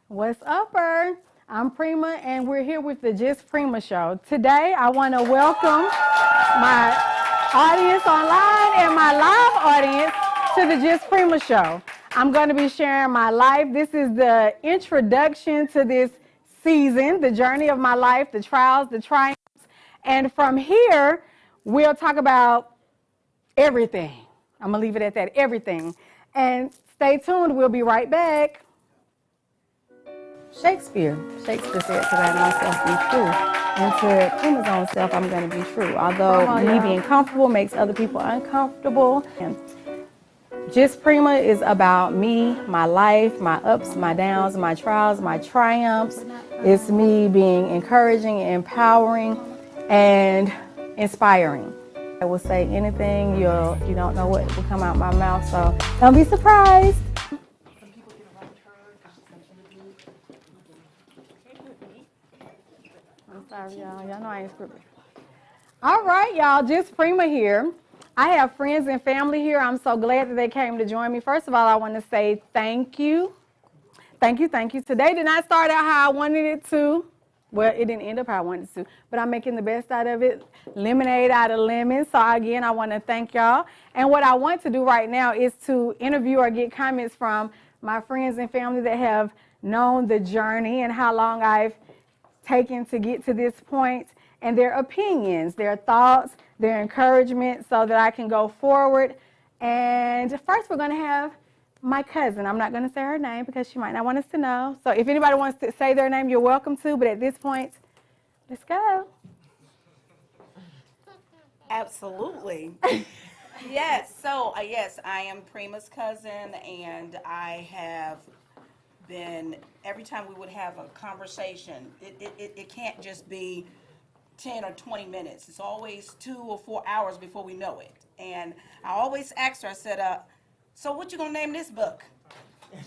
What's upper? I'm Prima, and we're here with the Just Prima show. Today, I want to welcome my audience online and my live audience to the Just Prima show. I'm going to be sharing my life. This is the introduction to this season, the journey of my life, the trials, the triumphs. And from here, we'll talk about everything. I'm going to leave it at that, everything. And stay tuned. We'll be right back. Shakespeare said, to thine own self be true. And to Prima's own self, I'm going to be true. Although me being comfortable makes other people uncomfortable. And Just Prima is about me, my life, my ups, my downs, my trials, my triumphs. It's me being encouraging, empowering, and inspiring. I will say anything, you don't know what will come out my mouth, so don't be surprised. I'm sorry, y'all. Y'all know I ain't scripted. All right, y'all. Just Prima here. I have friends and family here. I'm so glad that they came to join me. First of all, I want to say thank you. Thank you, thank you. Today did not start out how I wanted it to. Well, it didn't end up how I wanted it to, but I'm making the best out of it. Lemonade out of lemon. So again, I want to thank y'all. And what I want to do right now is to interview or get comments from my friends and family that have known the journey and how long I've taken to get to this point, and their opinions, their thoughts, their encouragement so that I can go forward. And first we're going to have my cousin. I'm not going to say her name because she might not want us to know. So if anybody wants to say their name, you're welcome to. But at this point, let's go. Absolutely. Yes. So, yes, I am Prima's cousin, and I have been, every time we would have a conversation, it can't just be 10 or 20 minutes. It's always 2 or 4 hours before we know it. And I always asked her, I said, so what you gonna name this book?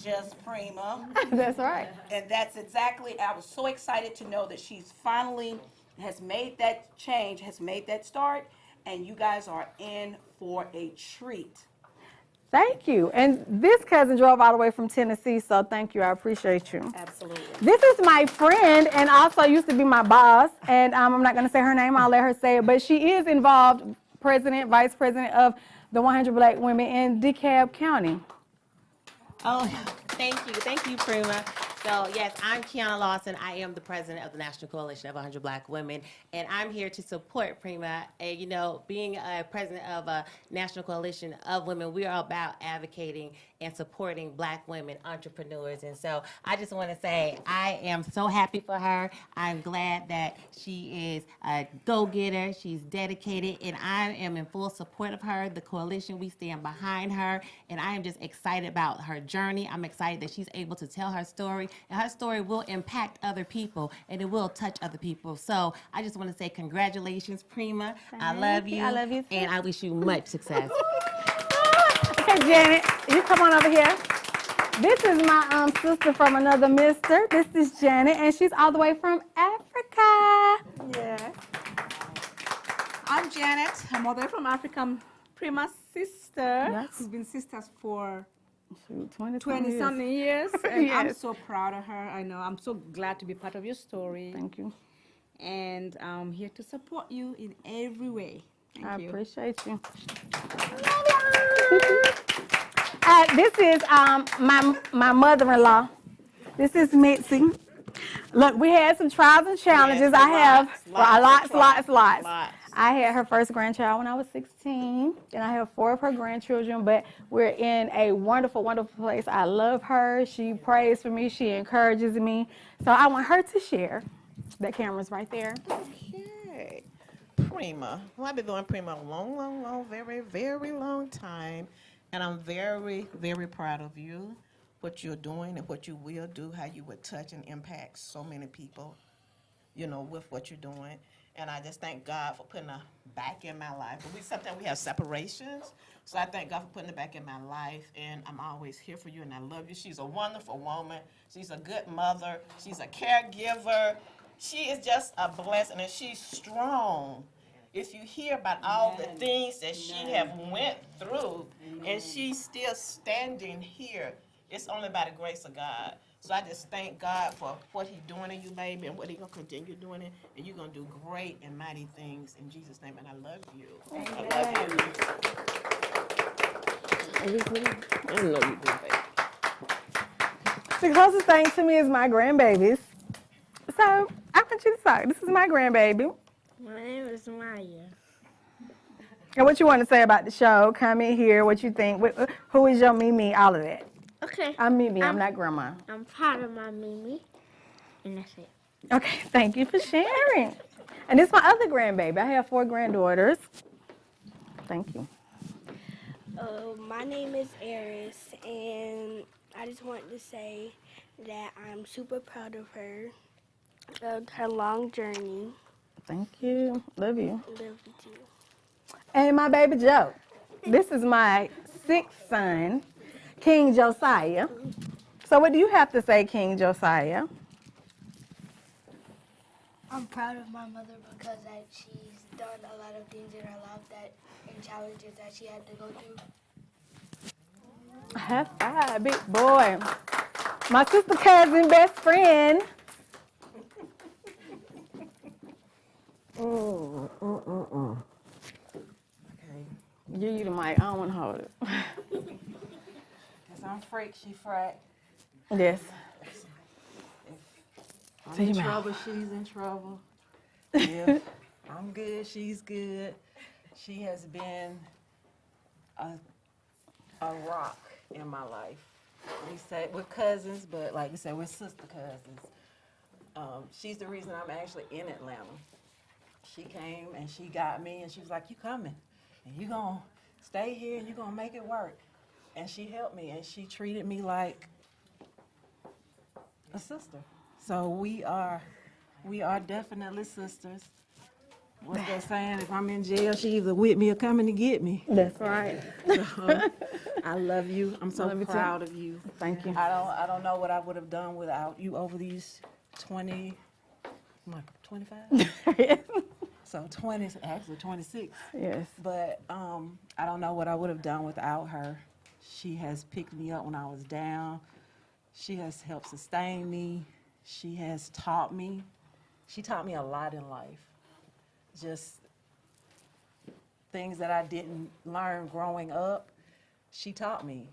Just Pr1ma. That's right. And that's exactly, I was so excited to know that she's finally has made that change, has made that start, and you guys are in for a treat. Thank you. And this cousin drove all the way from Tennessee, so thank you. I appreciate you. Absolutely. This is my friend and also used to be my boss, and I'm not going to say her name. I'll let her say it, but she is involved, vice president of the 100 Black Women in DeKalb County. Oh, thank you, Pr1ma. So yes, I'm Kiana Lawson. I am the president of the National Coalition of 100 Black Women, and I'm here to support Pr1ma. And being a president of a National Coalition of Women, we are about advocating and supporting Black women entrepreneurs. And so I just want to say I am so happy for her. I'm glad that she is a go-getter. She's dedicated, and I am in full support of her. The coalition, we stand behind her, and I am just excited about her journey. I'm excited that she's able to tell her story, and her story will impact other people, and it will touch other people. So I just want to say congratulations, Pr1ma. I love you. I love you too. And I wish you much success. Okay, Janet, you come on over here. This is my sister from another mister. This is Janet, and she's all the way from Africa. Yeah. I'm Janet. I'm all the way from Africa. I'm Pr1ma's sister. Yes. We've been sisters for 20 something years. And Yes. I'm so proud of her. I know. I'm so glad to be part of your story. Thank you. And I'm here to support you in every way. Thank you. Appreciate you. This is my mother-in-law. This is Mitzi. Look, we had some trials and challenges. Yes, I have lots. I had her first grandchild when I was 16, and I have 4 of her grandchildren, but we're in a wonderful, wonderful place. I love her. She prays for me. She encourages me. So I want her to share. That camera's right there. Okay. Pr1ma. Well, I've been doing Pr1ma a long, very, very long time. And I'm very, very proud of you, what you're doing and what you will do, how you would touch and impact so many people, with what you're doing. And I just thank God for putting her back in my life. But sometimes we have separations. So I thank God for putting her back in my life. And I'm always here for you, and I love you. She's a wonderful woman. She's a good mother. She's a caregiver. She is just a blessing, and she's strong. If you hear about all the things that she have went through, and she's still standing here, it's only by the grace of God. So I just thank God for what He's doing in you, baby, and what He's going to continue doing it. And you're going to do great and mighty things in Jesus' name. And I love you. I love you. I know you do, baby. The closest thing to me is my grandbabies. So I want you to talk. This is my grandbaby. My name is Maya. And what you want to say about the show? Come in here. What you think? Who is your Mimi? All of that. Okay. I'm Mimi. I'm not grandma. I'm proud of my Mimi, and that's it. Okay. Thank you for sharing. And this is my other grandbaby. I have 4 granddaughters. Thank you. My name is Eris, and I just wanted to say that I'm super proud of her long journey. Thank you. Love you. Love you too. And my baby Joe. This is my 6th son, King Josiah. So what do you have to say, King Josiah? I'm proud of my mother because she's done a lot of things in her life and challenges that she had to go through. High five, big boy. My sister, cousin, best friend. Okay. Give you the mic. I don't want to hold it. Because I'm freak, she frack. Yes. I'm in trouble, she's in trouble. If I'm good, she's good. She has been a rock in my life. We say we're cousins, but like we said, we're sister cousins. She's the reason I'm actually in Atlanta. She came and she got me, and she was like, "You coming, and you gonna stay here, and you gonna make it work." And she helped me, and she treated me like a sister. So we are definitely sisters. What's that saying? If I'm in jail, she either with me or coming to get me. That's right. So, I love you. I'm so Love you too. proud of you. Thank you. I don't know what I would have done without you over these 25? So 20, actually 26. Yes. But I don't know what I would have done without her. She has picked me up when I was down. She has helped sustain me. She has taught me. She taught me a lot in life. Just things that I didn't learn growing up, she taught me.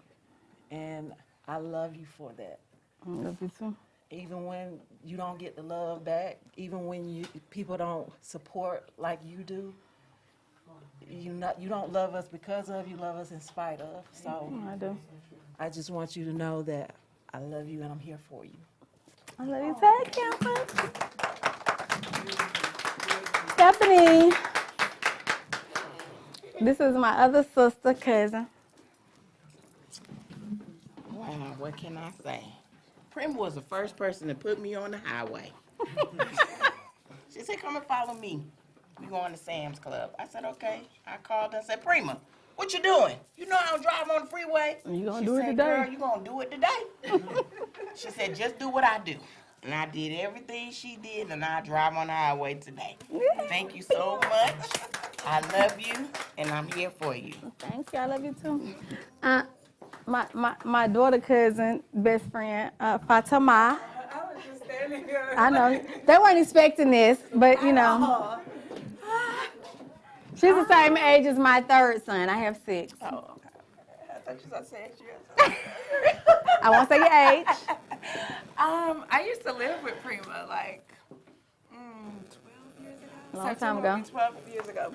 And I love you for that. I love you too. Even when you don't get the love back, even when people don't support like you do, you don't love us because of, you love us in spite of. So I do. I just want you to know that I love you and I'm here for you. I love you too, Cameron. Stephanie. This is my other sister, cousin. Wow, what can I say? PRIMA was the first person to put me on the highway. She said, "Come and follow me. We going to Sam's Club." I said, "Okay." I called her and said, "PRIMA, what you doing? You know I don't drive on the freeway." You gonna She do it said, today? "Girl, you gonna do it today?" She said, "Just do what I do." And I did everything she did, and I drive on the highway today. Thank you so much. I love you, and I'm here for you. Thank you. I love you too. My daughter, cousin, best friend, Pr1ma. I was just standing here. I know they weren't expecting this, but you know, she's the same age as my 3rd son. I have 6. Oh, okay. I thought you said you. I won't say your age. I used to live with PRIMA like 12 years ago. Long time ago. 12 years ago.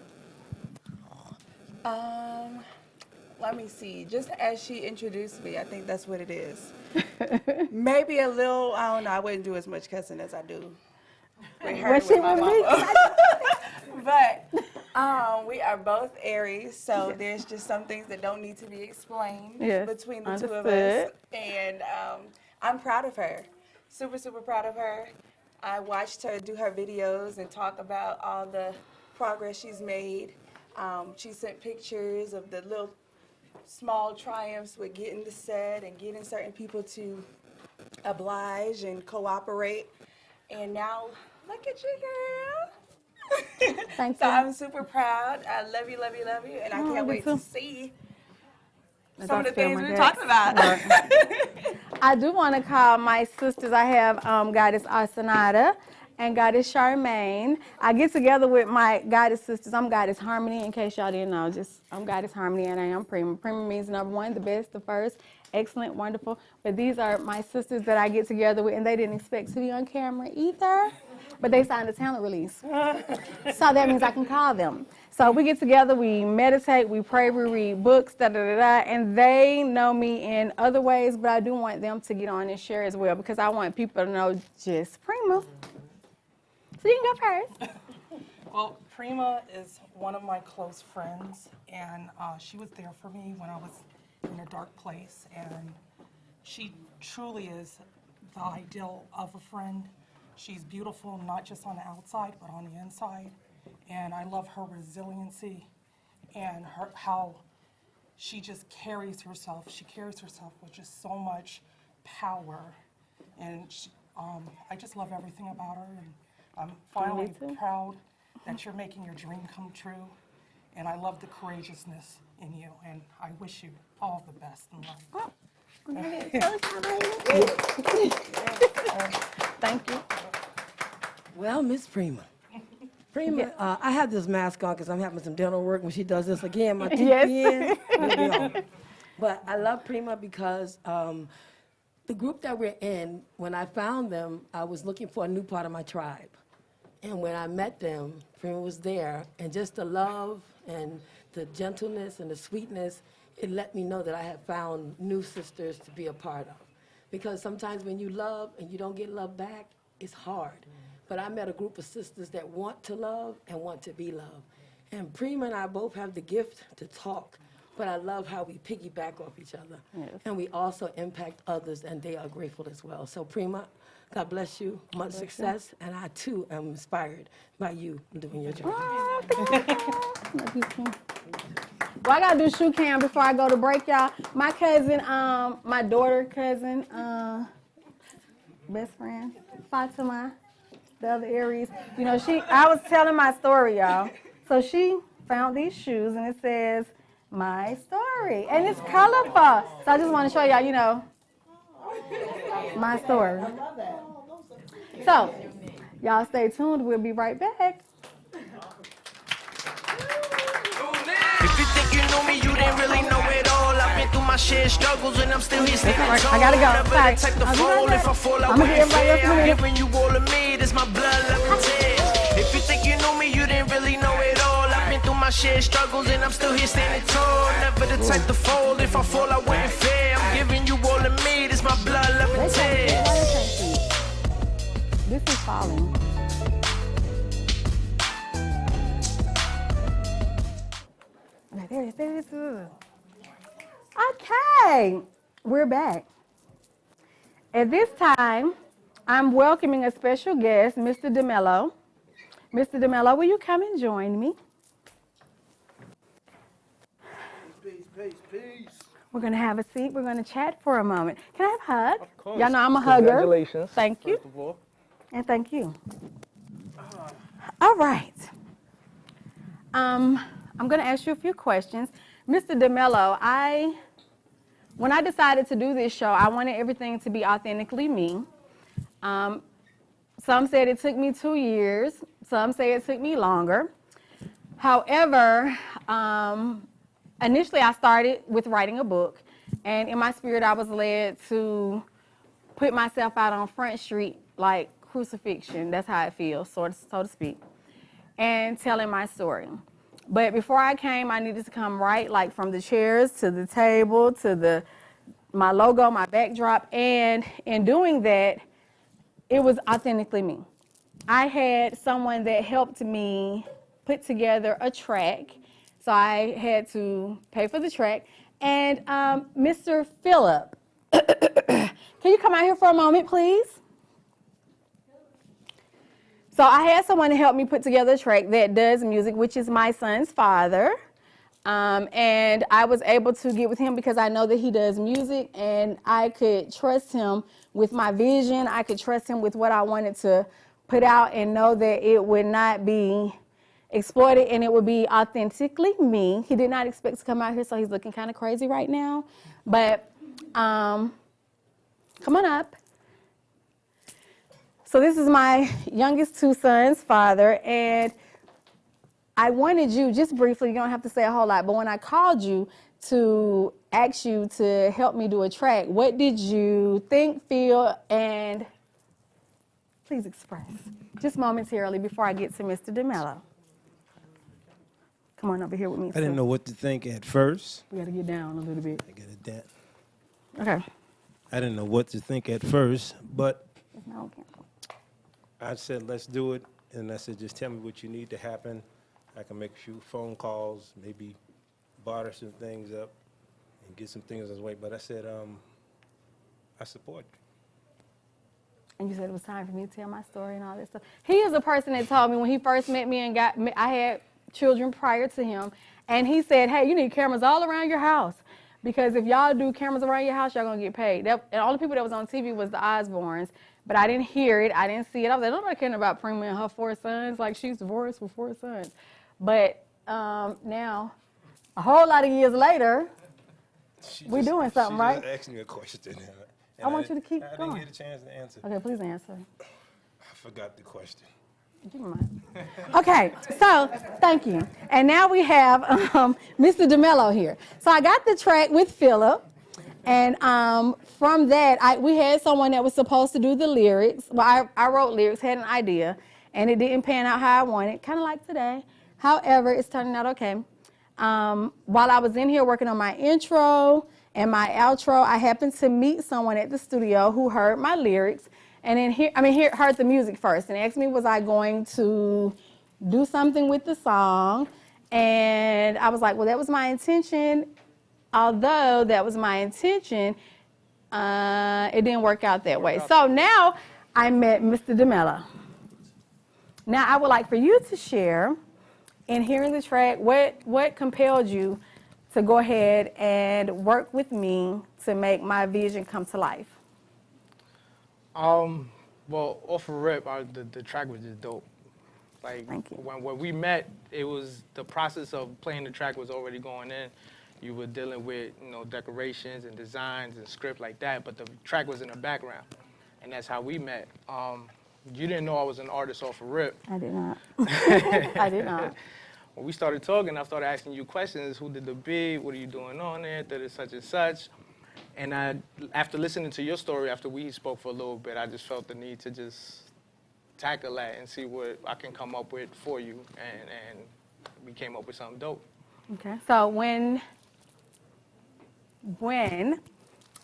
Let me see. Just as she introduced me, I think that's what it is. Maybe a little. I don't know. I wouldn't do as much cussing as I do with her When she with my with me. mama. But we are both Aries, so there's just some things that don't need to be explained Yes, between the two of us. understood. And I'm proud of her. Super, super proud of her. I watched her do her videos and talk about all the progress she's made. She sent pictures of the little small triumphs with getting the set and getting certain people to oblige and cooperate. And now, look at you, girl. Thank So you. I'm super proud. I love you, love you, love you. And I Oh, can't me wait too. to see That's some of the feel things my we were dad. talking about. I do want to call my sisters. I have Goddess Arsenata and Goddess Charmaine. I get together with my Goddess sisters. I'm Goddess Harmony, in case y'all didn't know. I'm Goddess Harmony, and I am PRIMA. PRIMA means number one, the best, the first, excellent, wonderful. But these are my sisters that I get together with, and they didn't expect to be on camera either. But they signed a talent release. So that means I can call them. So we get together, we meditate, we pray, we read books, and they know me in other ways, but I do want them to get on and share as well, because I want people to know just PRIMA. So you can go first. Well, PRIMA is one of my close friends, and she was there for me when I was in a dark place, and she truly is the ideal of a friend. She's beautiful, not just on the outside, but on the inside, and I love her resiliency and how she just carries herself. She carries herself with just so much power, and I just love everything about her. And I'm finally proud that you're making your dream come true, and I love the courageousness in you, and I wish you all the best in life. Thank you. Well, Miss PRIMA. PRIMA, I have this mask on because I'm having some dental work. When she does this again, my teeth in. But I love PRIMA because the group that we're in, when I found them, I was looking for a new part of my tribe. And when I met them, PRIMA was there, and just the love and the gentleness and the sweetness, it let me know that I had found new sisters to be a part of. Because sometimes when you love and you don't get love back, it's hard. But I met a group of sisters that want to love and want to be loved. And PRIMA and I both have the gift to talk, but I love how we piggyback off each other. Yes. And we also impact others, and they are grateful as well. So PRIMA, God bless you, much success, and I too am inspired by you doing your job. Well, I gotta do shoe cam before I go to break, y'all. My cousin, my daughter cousin, best friend, Fatima, the other Aries. You know, I was telling my story, y'all. So she found these shoes, and it says, "My story," and it's colorful. So I just want to show y'all, you know, my story. So, y'all stay tuned. We'll be right back. If you think you know me, you didn't really know it all. I've been through my shared struggles, and I'm still here standing tall. I gotta go. Sorry. Take the fall. If I fall, I wouldn't fail. I'm giving you all of me. This my blood, love, and tears. If you think you know me, you didn't really know it all. I've been through my shared struggles, and I'm still here standing tall. Never the type to fold. If I fall, I wouldn't fail. I'm giving you all of me. This my blood, love, and tears. This is falling. There it is. Okay, we're back. At this time, I'm welcoming a special guest, Mr. DeMello. Mr. DeMello, will you come and join me? Peace. We're going to have a seat. We're going to chat for a moment. Can I have a hug? Of course. Y'all know I'm a hugger. Congratulations. Thank you. First of all. And thank you. All right. I'm going to ask you a few questions. Mr. DeMello, when I decided to do this show, I wanted everything to be authentically me. Some said it took me 2 years. Some say it took me longer. However, initially I started with writing a book. And in my spirit, I was led to put myself out on Front Street like crucifixion. That's how it feels, so to speak. And telling my story. But before I came, I needed to come right, like from the chairs to the table to my logo, my backdrop. And in doing that, it was authentically me. I had someone that helped me put together a track. So I had to pay for the track. And Mr. Phillip, can you come out here for a moment, please? So I had someone to help me put together a track that does music, which is my son's father. And I was able to get with him because I know that he does music, and I could trust him with my vision. I could trust him with what I wanted to put out and know that it would not be exploited and it would be authentically me. He did not expect to come out here, so he's looking kind of crazy right now. But Come on up. So this is my youngest two sons' father, and I wanted you, just briefly, you don't have to say a whole lot, but when I called you to ask you to help me do a track, what did you think, feel, and please express, just momentarily before I get to Mr. DeMello. Come on over here with me. I didn't know what to think at first. We got to get down a little bit. I get it down. Okay. I didn't know what to think at first, but No, I said, let's do it. And I said, just tell me what you need to happen. I can make a few phone calls, maybe barter some things up and get some things away. But I said, I support you. And you said it was time for me to tell my story and all that stuff. He is a person that told me when he first met me and I had children prior to him, and he said, hey, you need cameras all around your house, because if y'all do cameras around your house, y'all gonna get paid. And all the people that was on TV was the Osbournes, but I didn't hear it, I didn't see it. I was like, nobody caring about PrimA and her 4 sons, like she's divorced with 4 sons. But now, a whole lot of years later, we're doing something, right? She just asked me a question. I want you to keep going. I going. didn't get a chance to answer. Okay, please answer. I forgot the question. Give me mine. Okay, so thank you. And now we have Mr. DeMello here. So I got the track with Philip, and from that, we had someone that was supposed to do the lyrics. Well, I wrote lyrics, had an idea, and it didn't pan out how I wanted, kind of like today. However, it's turning out okay. While I was in here working on my intro and my outro, I happened to meet someone at the studio who heard my lyrics, and then heard the music first, and asked me, was I going to do something with the song? And I was like, well, that was my intention. Although that was my intention, it didn't work out that way. So now I met Mr. DeMello. Now I would like for you to share, in hearing the track, what compelled you to go ahead and work with me to make my vision come to life? Well, off a rip, the track was just dope. Like, when we met, it was the process of playing the track was already going in. You were dealing with, decorations and designs and script like that, but the track was in the background, and that's how we met. You didn't know I was an artist off a rip. I did not. I did not. When we started talking, I started asking you questions. Who did the beat? What are you doing on there? Such and such. And after listening to your story, after we spoke for a little bit, I just felt the need to just tackle that and see what I can come up with for you. And we came up with something dope. Okay. So when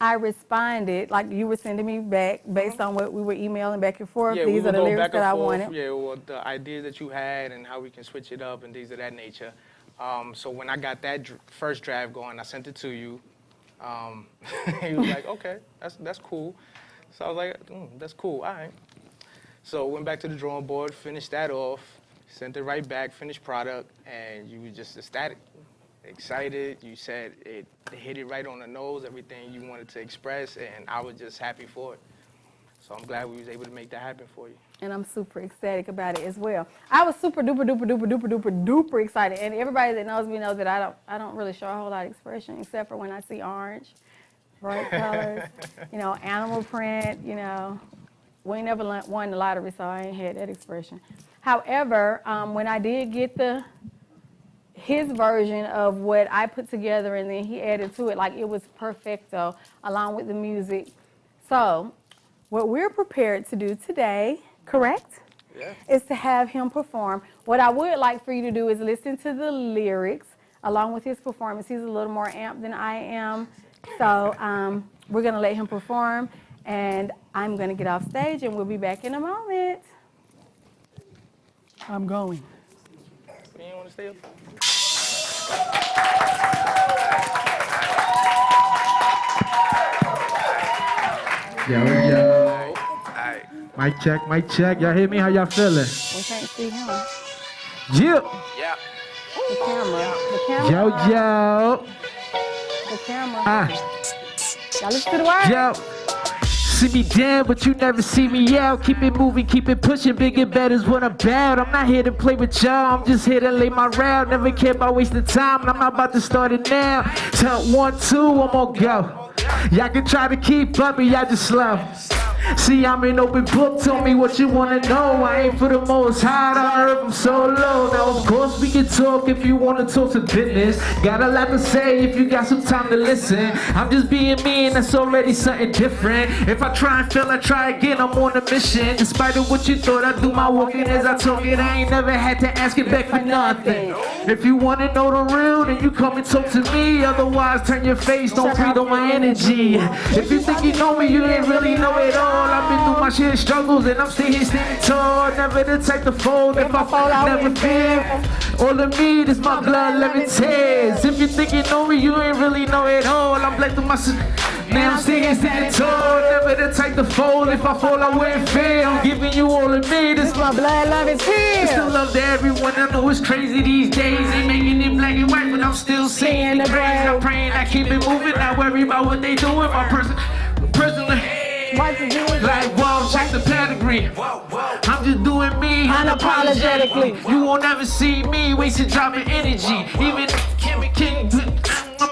I responded, like you were sending me back based on what we were emailing back and forth, these are the lyrics that I wanted. Yeah, well, the ideas that you had and how we can switch it up and things of that nature. So when I got that first draft going, I sent it to you. He was like, okay, that's cool. So I was like, that's cool, all right. So went back to the drawing board, finished that off, sent it right back, finished product, and you were just ecstatic, excited. You said it hit it right on the nose, everything you wanted to express, and I was just happy for it. So I'm glad we was able to make that happen for you. And I'm super ecstatic about it as well. I was super duper excited. And everybody that knows me knows that I don't really show a whole lot of expression except for when I see orange, bright colors, animal print, We ain't never won the lottery, so I ain't had that expression. However, when I did get his version of what I put together and then he added to it, like it was perfecto along with the music. So what we're prepared to do today, correct? Yeah. Is to have him perform. What I would like for you to do is listen to the lyrics along with his performance. He's a little more amped than I am. So we're going to let him perform, and I'm going to get off stage, and we'll be back in a moment. I'm going. You ain't want to stay up? Yo. Mic check. Y'all hear me? How y'all feeling? We can't see him. Yeah. The camera. Yo. The camera. Y'all listen to the words. Yo. See me down, but you never see me out. Keep it moving, keep it pushing, bigger and better is what I'm about. I'm not here to play with y'all, I'm just here to lay my route. Never care about wasting time, and I'm not about to start it now. Count 1, 2, I'm on go. Y'all can try to keep up, but y'all just slow. See, I'm an open book, tell me what you wanna know. I ain't for the most high, I heard from so low. Now, of course, we can talk if you wanna talk to business. Got a lot to say if you got some time to listen. I'm just being me, and that's already something different. If I try and fail, I try again, I'm on a mission. In spite of what you thought, I do my walking as I talk it. I ain't never had to ask it back for nothing. If you wanna know the real, then you come and talk to me. Otherwise, turn your face, don't breathe on my energy. If you think you know me, you ain't really know it all. I've been through my shit struggles and I'm still here standing tall. Never the type to fold, if I fall, I never fear. All of me, this my blood, let me tears. If you think you know me, you ain't really know it all. I'm black through my now I'm still here standing tall. Never the type to fold, if I fall, I wouldn't fail. I'm giving you all of me, this my blood, love is here. Still love to everyone, I know it's crazy these days. Ain't making it black and white, but I'm still saying the grace. I'm praying, I keep it moving, not worry about what they doing. My personally. Like, whoa, check the pedigree. I'm just doing me unapologetically. You won't ever see me wasting dropping energy. Even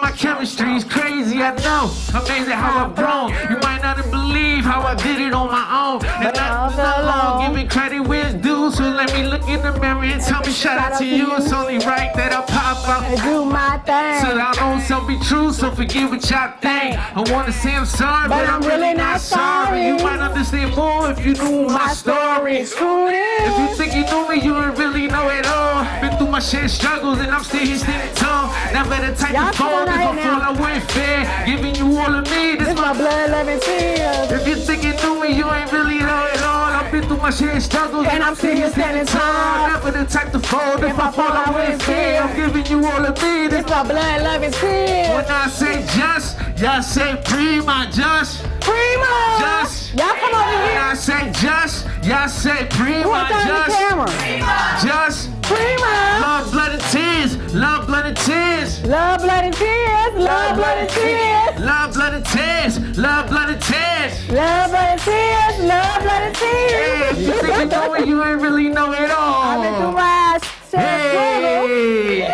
my chemistry is crazy, I know. Amazing how I've grown. You might not believe how I did it on my own. And not so long, giving credit where it's due. So let me look in the mirror and tell me shout out to you. It's only right that I pop out and do my thing. So I know some be true, so forgive what y'all think. I wanna say I'm sorry, but I'm really not sorry. You might understand more if you knew my story. If you think you know me, you ain't really know it all. Been through my shit struggles and I'm still here standing tall. Never the type to fold, if I fall, I wouldn't fair. Giving you all of me, this my blood, love and tears. If you think you knew me, you ain't really know it all. I've been through my shit struggles and I'm still here standing tall. Never the type to fold, if I fall, I wouldn't fair. I'm giving you all of me, this my blood, love and tears. When I say just, y'all say PRIMA, just. PRIMA! Just. Y'all come over here. When I say just, y'all say PRIMA, just. Just. PRIMA! Love, blood, and tears. Love, blood, and tears. Love, blood, and tears. Love, blood, and tears. Love, blood, and tears. Love, blood, and tears. Love, blood, and tears. Love, blood, and tears. Hey, if you think you know it, you ain't really know it all. I've been through my hey.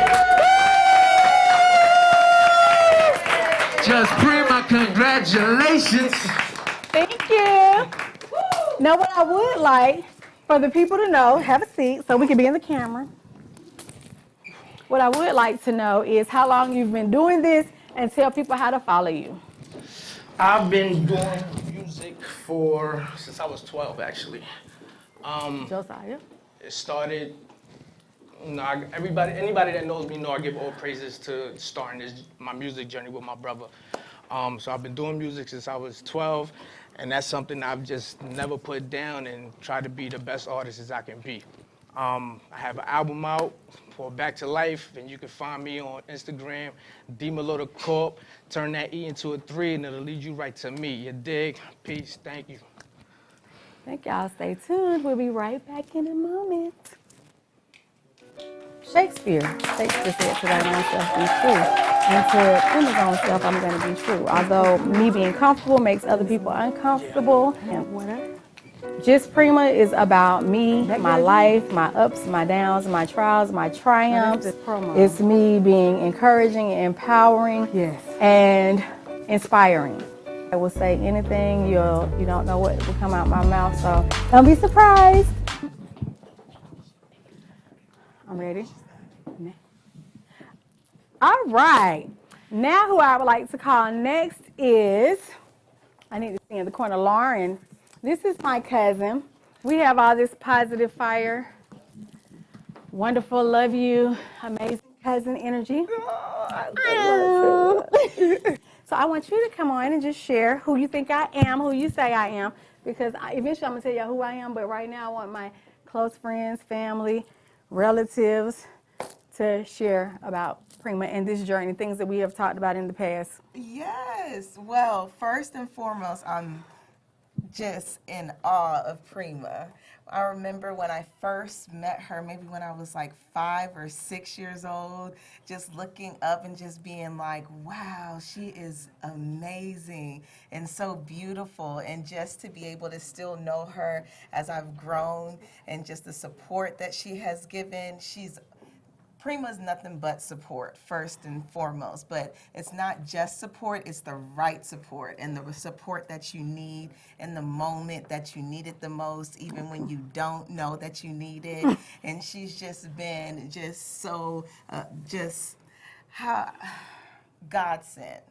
Just PRIMA, congratulations. Thank you. Now, what I would like for the people to know, have a seat so we can be in the camera. What I would like to know is how long you've been doing this and tell people how to follow you. I've been doing music since I was 12, actually. Josiah? It started, anybody that knows me know I give all praises to starting my music journey with my brother. So I've been doing music since I was 12, and that's something I've just never put down and try to be the best artist as I can be. I have an album out for Back to Life, and you can find me on Instagram, D Corp. Turn that E into a 3, and it'll lead you right to me. You dig? Peace. Thank you. Thank y'all. Stay tuned. We'll be right back in a moment. Shakespeare said to thy own self be true. And to PRIMA's own self, I'm going to be true. Although me being comfortable makes other people uncomfortable. And whatever. Just PRIMA is about me, my life, my ups, my downs, my trials, my triumphs. It's me being encouraging, empowering, and inspiring. I will say anything, you don't know what will come out my mouth, so don't be surprised. I'm ready. All right. Now who I would like to call next is, I need to see in the corner, Lauren. This is my cousin. We have all this positive fire, wonderful, love you, amazing cousin energy. So I want you to come on and just share who you think I am, who you say I am, because eventually I'm going to tell you who I am, but right now I want my close friends, family, relatives to share about PRIMA and this journey, things that we have talked about in the past. Yes. Well, first and foremost, I'm just in awe of PRIMA. I remember when I first met her, maybe when I was like 5 or 6 years old, just looking up and just being like, wow, she is amazing and so beautiful. And just to be able to still know her as I've grown and just the support that she has given, she's PRIMA is nothing but support, first and foremost, but it's not just support, it's the right support, and the support that you need in the moment that you need it the most, even when you don't know that you need it. And she's just been just so, how God sent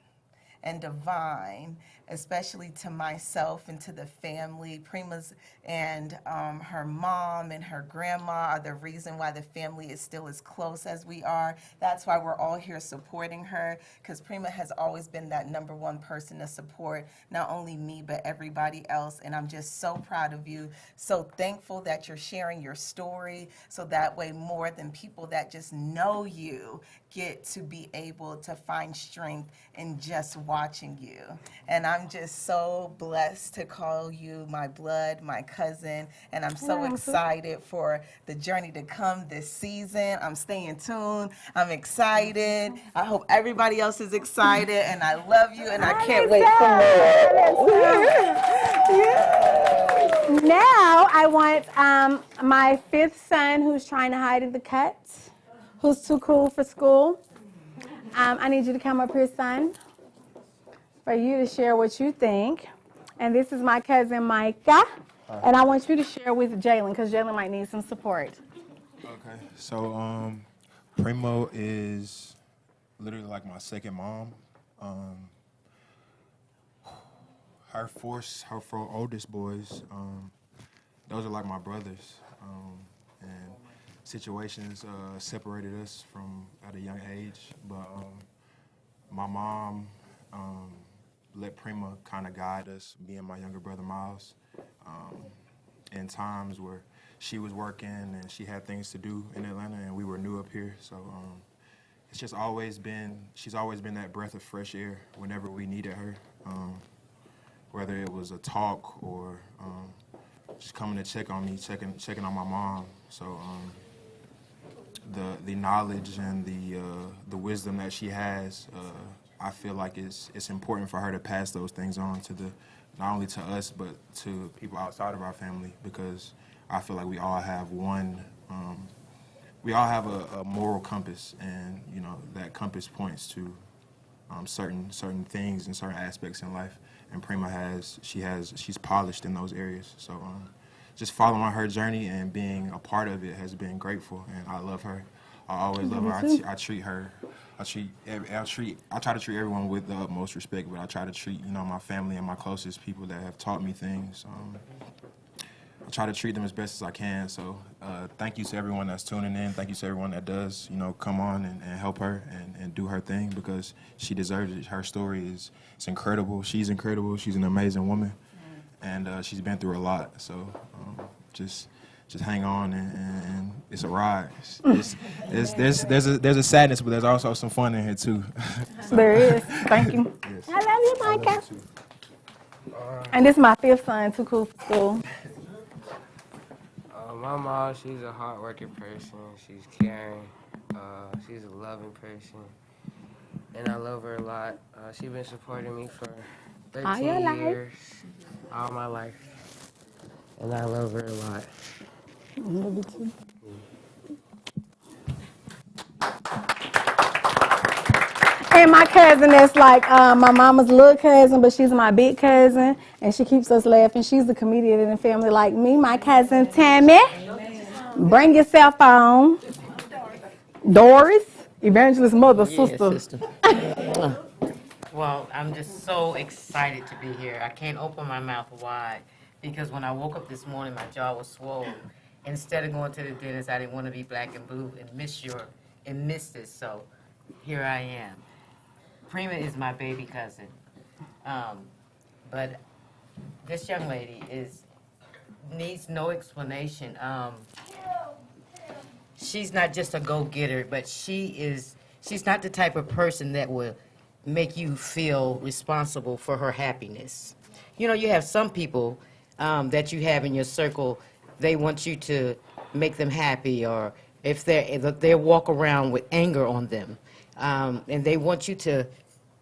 and divine, especially to myself and to the family. PRIMA's and her mom and her grandma are the reason why the family is still as close as we are. That's why we're all here supporting her, because PRIMA has always been that #1 person to support not only me but everybody else. And I'm just so proud of you, so thankful that you're sharing your story, so that way more than people that just know you get to be able to find strength in just watching you. And I'm just so blessed to call you my blood, my cousin, and I'm so excited for the journey to come this season. I'm staying tuned. I'm excited. I hope everybody else is excited, and I love you, and I can't wait for more. Now I want my 5th son, who's trying to hide in the cut, who's too cool for school. I need you to come up here, son, for you to share what you think. And this is my cousin Micah, and I want you to share with Jalen, because Jalen might need some support. Okay, so PRIMA is literally like my second mom. Her 4 oldest boys, those are like my brothers, and situations separated us from at a young age, but my mom let PRIMA kind of guide us, me and my younger brother Miles, in times where she was working and she had things to do in Atlanta and we were new up here. So it's just she's always been that breath of fresh air whenever we needed her, whether it was a talk or just coming to check on me, checking on my mom. So the knowledge and the wisdom that she has, I feel like it's important for her to pass those things on to not only to us but to people outside of our family, because I feel like we all have a moral compass, and you know that compass points to certain things and certain aspects in life, and PRIMA she's polished in those areas. So just following her journey and being a part of it has been grateful, and I love her. I always love her. I try to treat everyone with the utmost respect, but I try to treat my family and my closest people that have taught me things. I try to treat them as best as I can. So thank you to everyone that's tuning in. Thank you to everyone that does come on and help her and do her thing, because she deserves it. Her story is incredible. She's incredible. She's an amazing woman, and she's been through a lot. So just hang on, and it's a ride. There's a sadness, but there's also some fun in here too. So. There is. Thank you. Yes. I love you, Micah. And this is my 5th son, too cool for school. My mom, she's a hard-working person. She's caring. She's a loving person, and I love her a lot. She's been supporting me for 13 years, all my life, and I love her a lot. Love you too. And my cousin that's like my mama's little cousin, but she's my big cousin, and she keeps us laughing. She's a comedian in the family like me, my cousin Tammy. Bring your cell phone. Doris, Evangelist's mother, sister. Well, I'm just so excited to be here. I can't open my mouth wide because when I woke up this morning, my jaw was swollen. Instead of going to the dentist, I didn't want to be black and blue and miss this. So here I am. PRIMA is my baby cousin, but this young lady needs no explanation. She's not just a go-getter, but she's not the type of person that will make you feel responsible for her happiness. You know, you have some people that you have in your circle, they want you to make them happy, or if they walk around with anger on them, and they want you to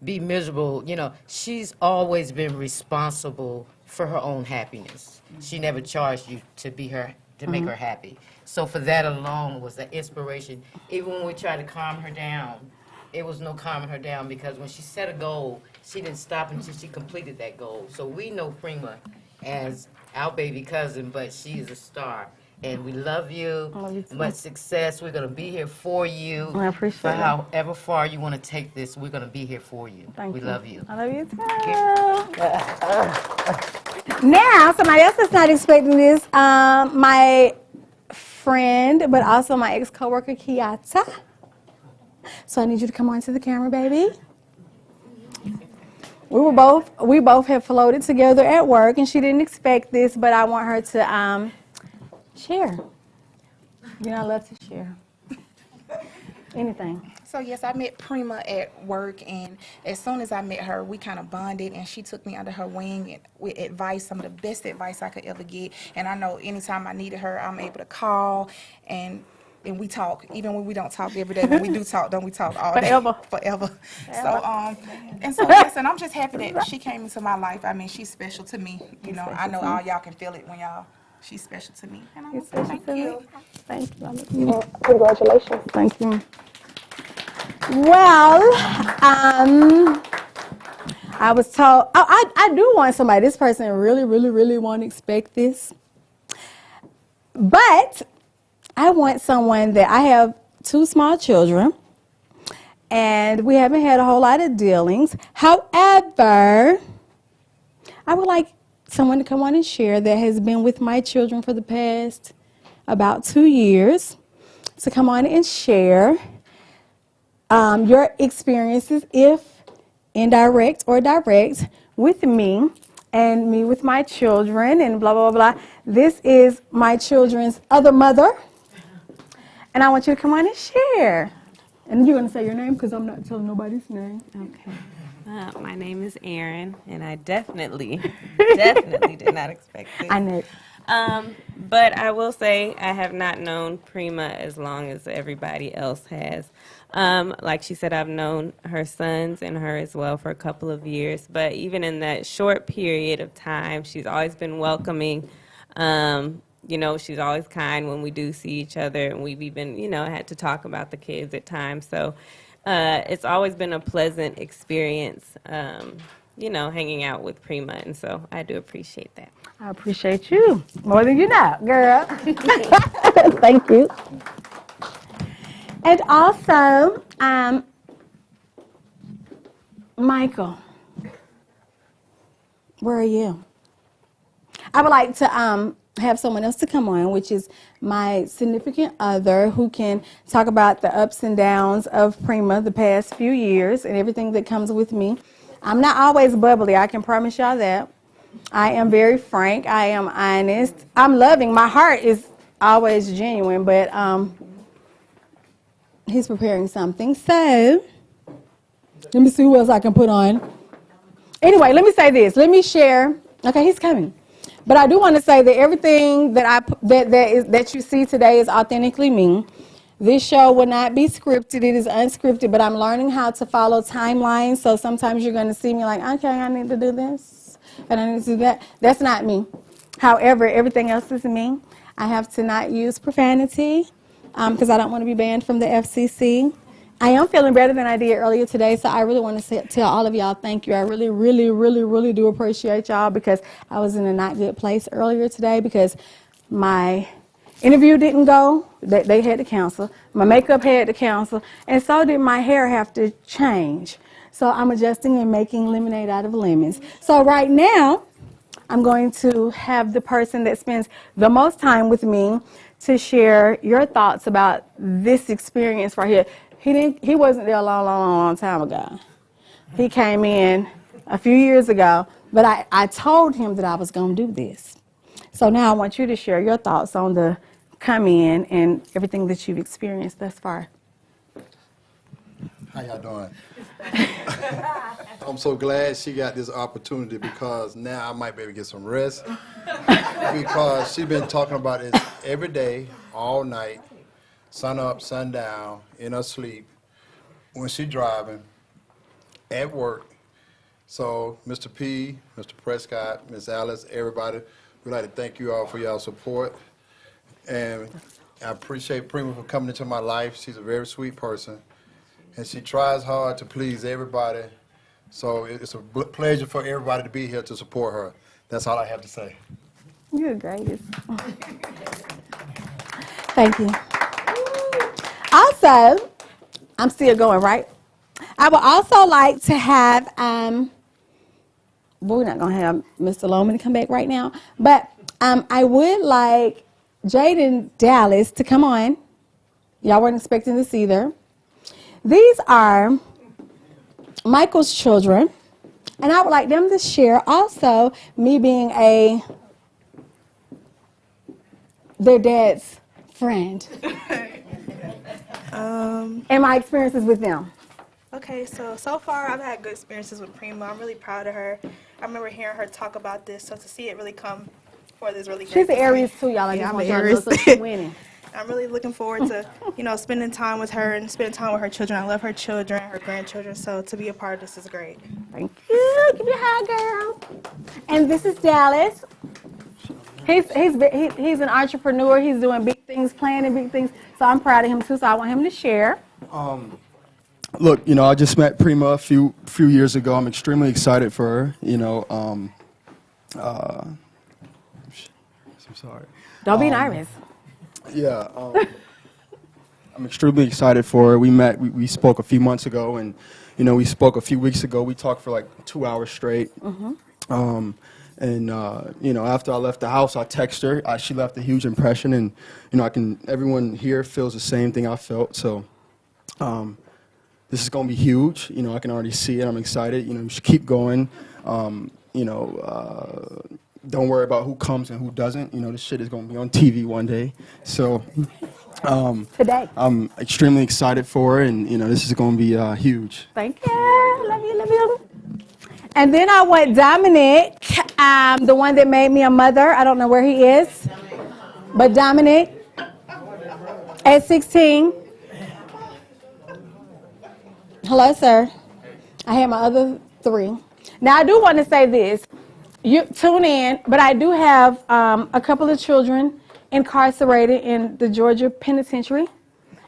be miserable. You know, she's always been responsible for her own happiness. She never charged you to be her to make her happy. So for that alone was the inspiration. Even when we tried to calm her down, it was no calming her down because when she set a goal, she didn't stop until she completed that goal. So we know Prima as our baby cousin, but she is a star. And we love you. Much success. We're going to be here for you. I appreciate for it. however far you want to take this, we're going to be here for you. Thank we you. love you. I love you too. Now, somebody else that's not expecting this, my friend, but also my ex-coworker, Kiata. So I need you to come on to the camera, baby. We both have floated together at work, and she didn't expect this, but I want her to share. You know, I love to share. Anything. So yes, I met Prima at work, and as soon as I met her, we kind of bonded, and she took me under her wing and with advice, some of the best advice I could ever get. And I know anytime I needed her, I'm able to call, and we talk, even when we don't talk every day. When we do talk, don't we talk all day? Forever. So yes, and I'm just happy that she came into my life. I mean, she's special to me. You know, I know all y'all can feel it when she's special to me. And I want to say thank you. Thank you. Well, congratulations. Thank you. Well, I was told, I do want somebody, this person really won't expect this. But I want someone that, I have 2 small children, and we haven't had a whole lot of dealings. However, I would like someone to come on and share that has been with my children for the past about 2 years, to come on and share your experiences, if indirect or direct, with me and me with my children and blah, blah, blah. This is my children's other mother, and I want you to come on and share. And you're going to say your name because I'm not telling nobody's name. Okay. My name is Erin, and I definitely did not expect this. I know. But I will say I have not known Prima as long as everybody else has. Like she said, I've known her sons and her as well for a couple of years. But even in that short period of time, she's always been welcoming. You know, she's always kind when we do see each other, and we've even, you know, had to talk about the kids at times. So it's always been a pleasant experience, you know, hanging out with Prima, and so I do appreciate that. I appreciate you more than you know, girl. Thank you. And also, Michael, where are you? I would like to have someone else to come on, which is my significant other, who can talk about the ups and downs of Prima the past few years and everything that comes with me. I'm not always bubbly, I can promise y'all that. I am very frank, I am honest. I'm loving, my heart is always genuine, but he's preparing something. So, let me see who else I can put on. Anyway, let me say this, let me share. Okay, he's coming. But I do want to say that everything that you see today is authentically me. This show will not be scripted. It is unscripted, but I'm learning how to follow timelines. So sometimes you're going to see me like, okay, I need to do this, and I need to do that. That's not me. However, everything else is me. I have to not use profanity because I don't want to be banned from the FCC. I am feeling better than I did earlier today, so I really want to tell all of y'all thank you. I really do appreciate y'all, because I was in a not good place earlier today because my interview didn't go. They had to cancel. My makeup had to cancel, and so did my hair have to change. So I'm adjusting and making lemonade out of lemons. So right now, I'm going to have the person that spends the most time with me to share your thoughts about this experience right here. He wasn't there a long time ago. He came in a few years ago, but I told him that I was going to do this. So now I want you to share your thoughts on the come in and everything that you've experienced thus far. How y'all doing? I'm so glad she got this opportunity, because now I might be able to get some rest, because she's been talking about this every day, all night, sun up, sun down, in her sleep, when she's driving, at work. So, Mr. P, Mr. Prescott, Miss Alice, everybody, we'd like to thank you all for y'all support. And I appreciate Prima for coming into my life. She's a very sweet person, and she tries hard to please everybody. So it's a pleasure for everybody to be here to support her. That's all I have to say. You're the greatest. Thank you. Also, I'm still going, right? I would also like to have, we're not going to have Mr. Loman to come back right now, but I would like Jaden Dallas to come on. Y'all weren't expecting this either. These are Michael's children, and I would like them to share also me being their dad's friend and my experiences with them. Okay, so far I've had good experiences with Prima. I'm really proud of her. I remember hearing her talk about this, so to see it really come forth is really great. She's an Aries too, y'all. Yeah, I'm an an Aries. Winning. I'm really looking forward to, spending time with her and spending time with her children. I love her children, her grandchildren, so to be a part of this is great. Thank you. Give me a hug, girl. And this is Dallas. He's an entrepreneur. He's doing big things, planning big things. So I'm proud of him too. So I want him to share. Look, I just met Prima a few years ago. I'm extremely excited for her. I'm sorry. Don't be nervous. Yeah, I'm extremely excited for her. We spoke a few months ago, and we spoke a few weeks ago. We talked for like 2 hours straight. Mm-hmm. After I left the house, I texted her. She left a huge impression, and everyone here feels the same thing I felt. So this is going to be huge. I can already see it. I'm excited. You should keep going. Don't worry about who comes and who doesn't. This shit is going to be on TV one day. So today, I'm extremely excited for her, and this is going to be huge. Thank you. Love you. Love you. And then I want Dominic, the one that made me a mother. I don't know where he is, but Dominic, at 16. Hello, sir. I have my other 3. Now, I do want to say this. You tune in, but I do have a couple of children incarcerated in the Georgia penitentiary,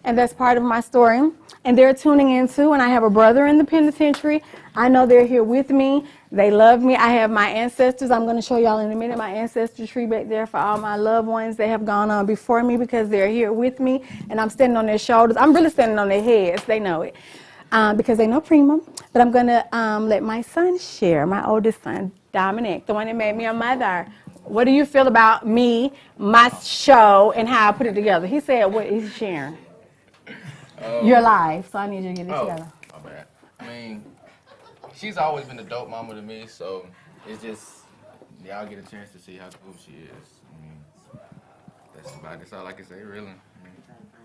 and that's part of my story. And they're tuning in too, and I have a brother in the penitentiary. I know they're here with me. They love me. I have my ancestors. I'm going to show y'all in a minute my ancestry tree back there for all my loved ones that have gone on before me because they're here with me, and I'm standing on their shoulders. I'm really standing on their heads. They know it because they know Prima. But I'm going to let my son share, my oldest son, Dominic, the one that made me a mother. What do you feel about me, my show, and how I put it together? He said what he's sharing. You're live, so I need you to get it together. My bad. I mean, she's always been a dope mama to me, so it's just, y'all get a chance to see how cool she is. I mean, that's all I can say, really.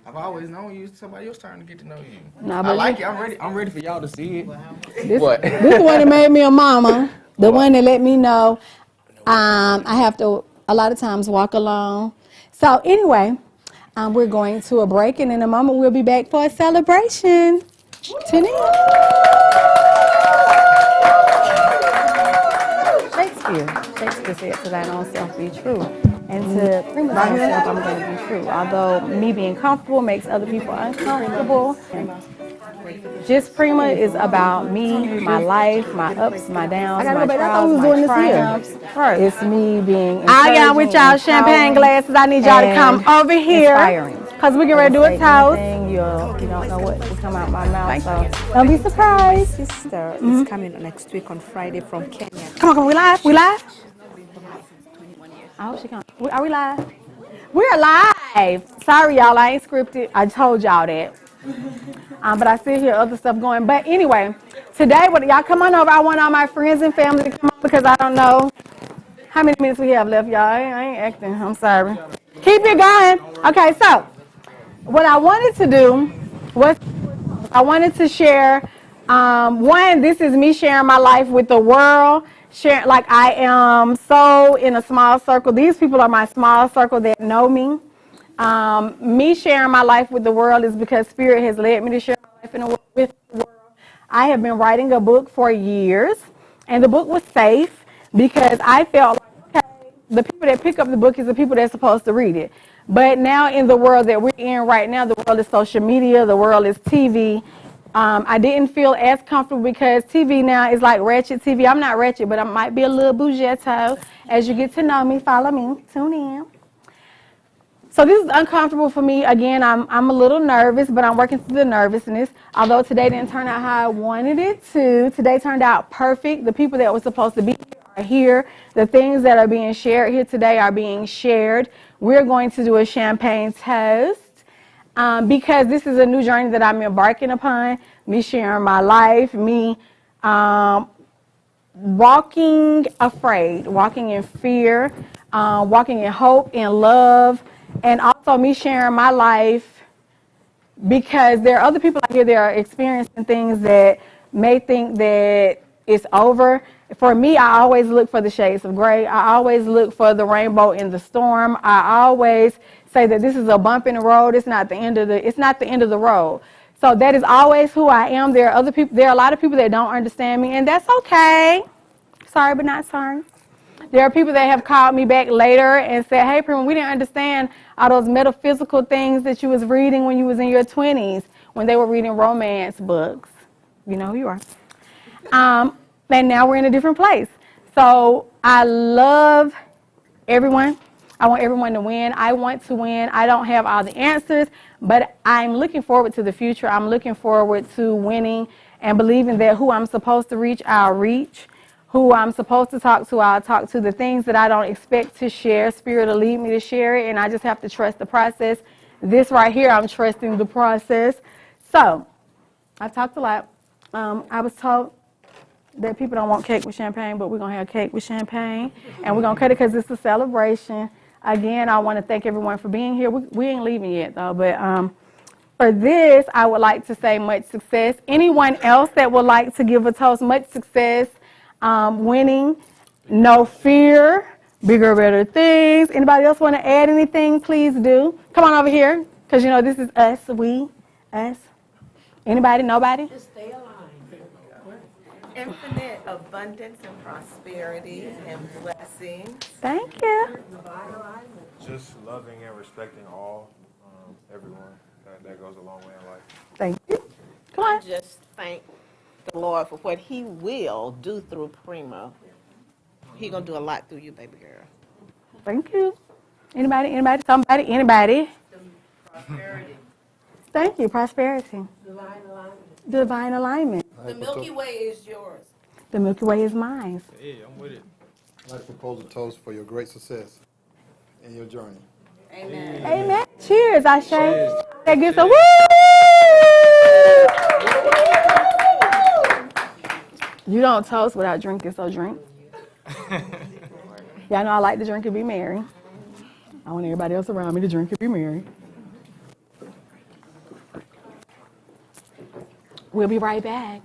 I've always known you. Somebody else trying to get to know you. Nah, I like it. I'm ready for y'all to see it. This What? This one that made me a mama. The one that let me know I have to a lot of times walk alone. So anyway, we're going to a break, and in a moment we'll be back for a celebration. Tune in. Shakespeare said, "To thine own self be true." And to Prima's own self, I'm going to be true. Although me being comfortable makes other people uncomfortable. Just Prima is about me, my life, my ups, my downs, my trials, my triumphs. It's me being encouraging, all y'all with y'all champagne glasses, I need y'all to come over here. Because we're getting ready to do a toast. You don't know what will come out my mouth, so don't be surprised. My sister is coming next week on Friday from Kenya. Come on, we live? We live? I hope she comes. Are we live? We're live. Sorry, y'all, I ain't scripted. I told y'all that. But I still hear other stuff going. But anyway, today, y'all come on over. I want all my friends and family to come on because I don't know how many minutes we have left, y'all. I ain't acting. I'm sorry. Keep it going. Okay, so what I wanted to do was I wanted to share, one, this is me sharing my life with the world. Sharing, like I am so in a small circle. These people are my small circle that know me. Me sharing my life with the world is because Spirit has led me to share my life with the world. I have been writing a book for years, and the book was safe because I felt like, okay, the people that pick up the book is the people that's supposed to read it. But now in the world that we're in right now, the world is social media, the world is TV. I didn't feel as comfortable because TV now is like ratchet TV. I'm not ratchet, but I might be a little bougetto. As you get to know me, follow me, tune in. So this is uncomfortable for me. Again, I'm a little nervous, but I'm working through the nervousness. Although today didn't turn out how I wanted it to, today turned out perfect. The people that were supposed to be here are here. The things that are being shared here today are being shared. We're going to do a champagne toast because this is a new journey that I'm embarking upon. Me sharing my life, me walking afraid, walking in fear, walking in hope, in love, and also me sharing my life because there are other people out here that are experiencing things that may think that it's over. For me, I always look for the shades of gray. I always look for the rainbow in the storm. I always say that this is a bump in the road. It's not the end of the road. So that is always who I am. There are other people. There are a lot of people that don't understand me, and that's okay. Sorry, but not sorry. There are people that have called me back later and said, hey, Pr1ma, we didn't understand all those metaphysical things that you was reading when you was in your 20s, when they were reading romance books. You know who you are. And now we're in a different place. So I love everyone. I want everyone to win. I want to win. I don't have all the answers, but I'm looking forward to the future. I'm looking forward to winning and believing that who I'm supposed to reach, I'll reach. Who I'm supposed to talk to, I'll talk to. The things that I don't expect to share, Spirit will lead me to share it, and I just have to trust the process. This right here, I'm trusting the process. So, I've talked a lot. I was told that people don't want cake with champagne, but we're going to have cake with champagne, and we're going to cut it because it's a celebration. Again, I want to thank everyone for being here. We ain't leaving yet, though, but for this, I would like to say much success. Anyone else that would like to give a toast, much success, winning, no fear, bigger, better things. Anybody else want to add anything? Please do. Come on over here, because you know this is us, we, us. Anybody? Nobody? Just stay aligned. Infinite abundance and prosperity and blessings. Thank you. Just loving and respecting all, everyone. That goes a long way in life. Thank you. Come on. Just thank the Lord for what He will do through Pr1ma. He gonna do a lot through you, baby girl. Thank you. Anybody? Anybody? Somebody? Anybody? Prosperity. Thank you. Prosperity. Divine alignment. Divine alignment. The Milky Way is yours. The Milky Way is mine. Hey, I'm with it. I'd like to propose a toast for your great success in your journey. Amen. Amen. Cheers, I say. That gets a woo! You don't toast without drinking, so drink. Y'all know I like to drink and be merry. I want everybody else around me to drink and be merry. We'll be right back.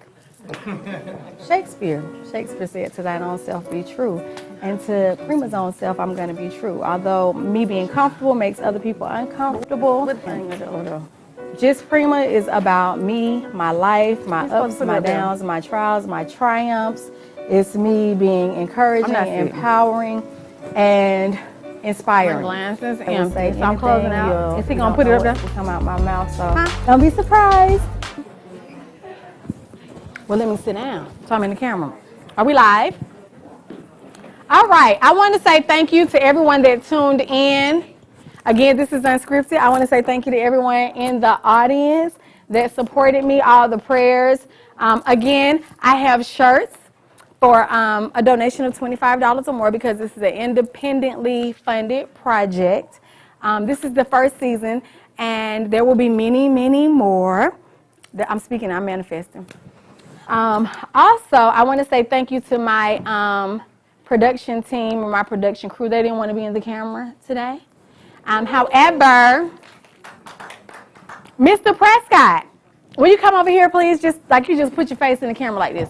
Shakespeare said, to thine own self be true. And to Pr1ma's own self, I'm going to be true. Although me being comfortable makes other people uncomfortable. Just Pr1ma is about me, my life, my ups, my downs, my trials, my triumphs. It's me being encouraging, empowering, and inspiring. My glass is empty, so I'm closing out. Is he going to put it up there? Come out my mouth, so don't be surprised. Well, let me sit down so I'm in the camera. Are we live? All right. I want to say thank you to everyone that tuned in. Again, this is Unscripted. I want to say thank you to everyone in the audience that supported me, all the prayers. Again, I have shirts for a donation of $25 or more because this is an independently funded project. This is the first season, and there will be many, many more. I'm speaking, I'm manifesting. Also, I want to say thank you to my production team or my production crew. They didn't want to be in the camera today. However, Mr. Prescott, will you come over here, please? Just put your face in the camera like this.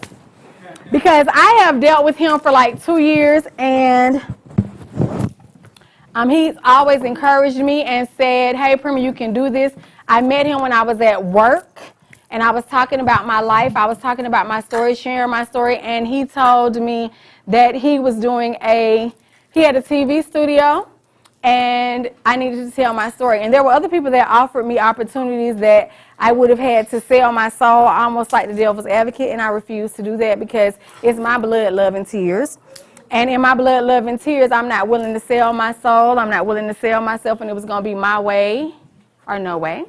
Because I have dealt with him for like 2 years, and he's always encouraged me and said, hey, Pr1ma, you can do this. I met him when I was at work, and I was talking about my life. I was talking about my story, sharing my story, and he told me that he was doing a He had a TV studio, and I needed to tell my story. And there were other people that offered me opportunities that I would have had to sell my soul, almost like the devil's advocate, and I refused to do that because it's my blood, love, and tears. And in my blood, love, and tears, I'm not willing to sell my soul. I'm not willing to sell myself, and it was going to be my way or no way.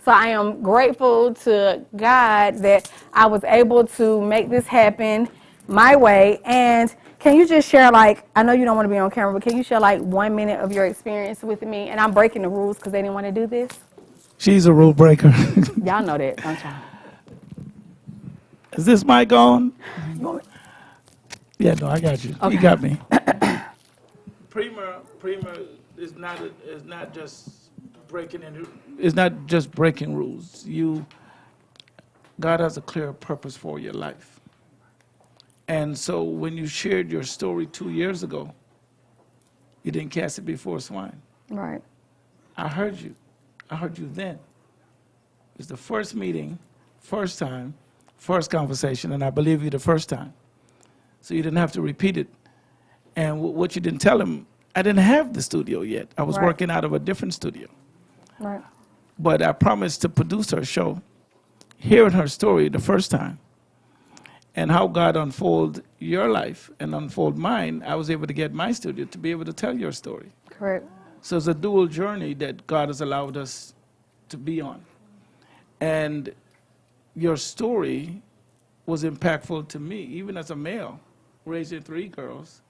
So I am grateful to God that I was able to make this happen my way. And can you just share, like, I know you don't want to be on camera, but can you share, like, 1 minute of your experience with me? And I'm breaking the rules because they didn't want to do this. She's a rule breaker. Y'all know that, don't y'all? Is this mic on? Yeah, no, I got you. Okay. You got me. PRIMA is not just breaking into. It's not just breaking rules. God has a clear purpose for your life. And so when you shared your story 2 years ago, you didn't cast it before swine. Right. I heard you. I heard you then. It was the first meeting, first time, first conversation, and I believe you the first time. So you didn't have to repeat it. And what you didn't tell him, I didn't have the studio yet. I was working out of a different studio. Right. But I promised to produce her show, hearing her story the first time, and how God unfolded your life and unfold mine, I was able to get my studio to be able to tell your story. Correct. So it's a dual journey that God has allowed us to be on. And your story was impactful to me, even as a male, raising 3 girls.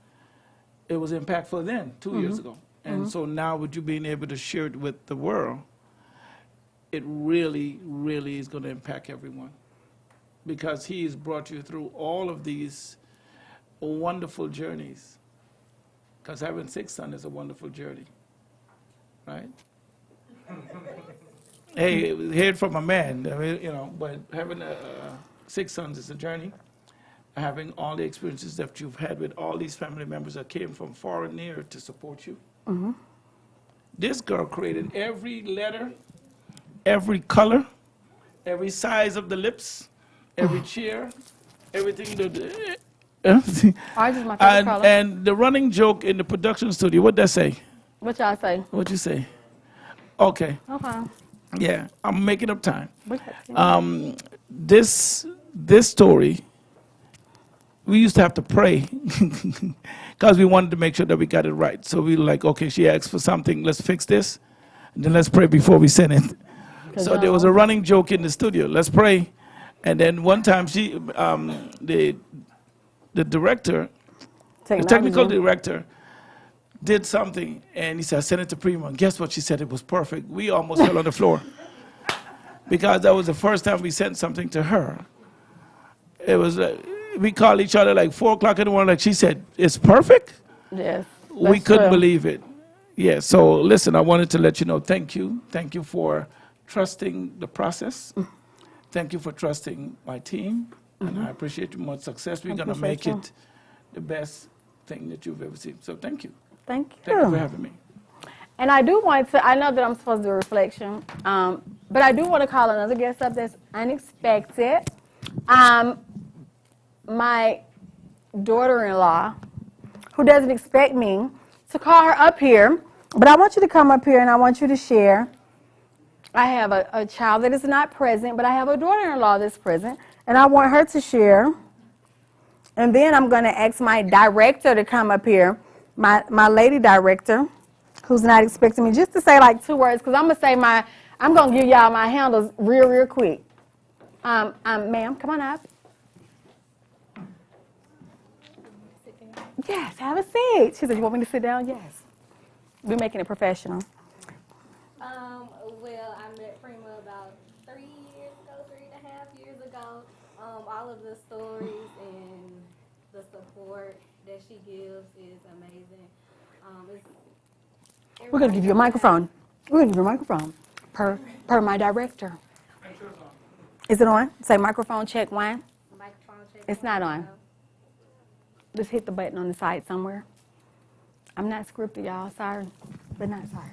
It was impactful then, 2 years ago. And so now with you being able to share it with the world, it really, really is going to impact everyone. Because he's brought you through all of these wonderful journeys. Because having 6 sons is a wonderful journey, right? Hey, heard from a man, I mean, but having 6 sons is a journey. Having all the experiences that you've had with all these family members that came from far and near to support you. This girl created every letter, every color, every size of the lips, every chair, everything. And the running joke in the production studio, what'd that say? What y'all say? What'd you say? Okay. Okay. Yeah, I'm making up time. This story, we used to have to pray because we wanted to make sure that we got it right. So we were like, okay, she asked for something, let's fix this, and then let's pray before we send it. So there was a running joke in the studio, let's pray. And then one time she, the director, the technical director, did something, and he said, I sent it to PRIMA, and guess what? She said it was perfect. We almost fell on the floor because that was the first time we sent something to her. It was, we called each other like 4 o'clock in the morning, like she said, it's perfect? Yes. We couldn't believe it. Yeah, so listen, I wanted to let you know, thank you. Thank you for trusting the process. Thank you for trusting my team, and I appreciate you much success. We're gonna make it the best thing that you've ever seen. So thank you. Thank you. Thank you for having me. And I do want to, I know that I'm supposed to do a reflection, but I do want to call another guest up that's unexpected. My daughter-in-law, who doesn't expect me to call her up here, but I want you to come up here and I want you to share. I have a child that is not present, but I have a daughter-in-law that's present, and I want her to share. And then I'm going to ask my director to come up here, my lady director, who's not expecting me, just to say like 2 words, because I'm going to say I'm going to give y'all my handles real quick. Ma'am, come on up. Yes, have a seat. She said, you want me to sit down? Yes. We're making it professional. Well, I met PRIMA about 3 years ago, 3.5 years ago. All of the stories and the support that she gives is amazing. We're going to give you a microphone. We're going to give you a microphone per my director. Is it on? Say microphone check 1. Microphone check. It's not on. Just hit the button on the side somewhere. I'm not scripted, y'all. Sorry, but not sorry.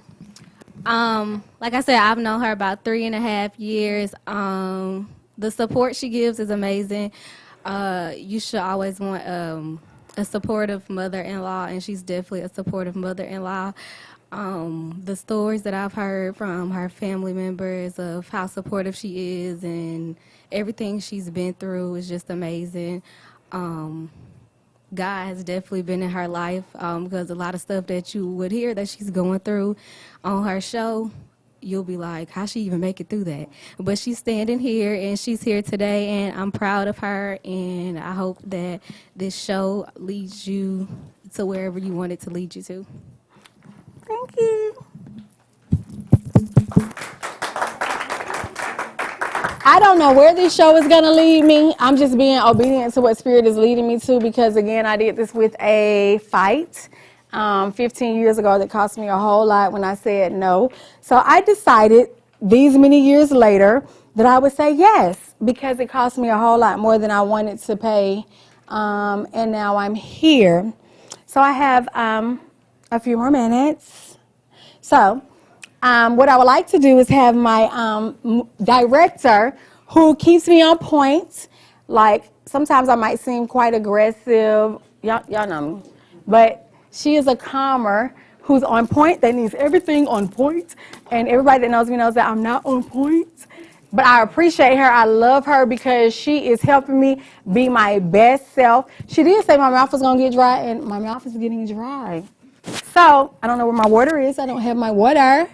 Like I said, I've known her about 3.5 years. The support she gives is amazing. You should always want a supportive mother-in-law, and she's definitely a supportive mother-in-law. The stories that I've heard from her family members of how supportive she is and everything she's been through is just amazing. God has definitely been in her life because a lot of stuff that you would hear that she's going through on her show, you'll be like, how she even make it through that? But she's standing here, and she's here today, and I'm proud of her, and I hope that this show leads you to wherever you want it to lead you to. Thank you. I don't know where this show is going to lead me. I'm just being obedient to what Spirit is leading me to because, again, I did this with a fight 15 years ago that cost me a whole lot when I said no. So I decided these many years later that I would say yes because it cost me a whole lot more than I wanted to pay. And now I'm here. So I have a few more minutes. So what I would like to do is have my director who keeps me on point. Like sometimes I might seem quite aggressive. Y'all know me. But she is a calmer who's on point, that needs everything on point. And everybody that knows me knows that I'm not on point. But I appreciate her. I love her because she is helping me be my best self. She did say my mouth was going to get dry, and my mouth is getting dry. So I don't know where my water is. I don't have my water.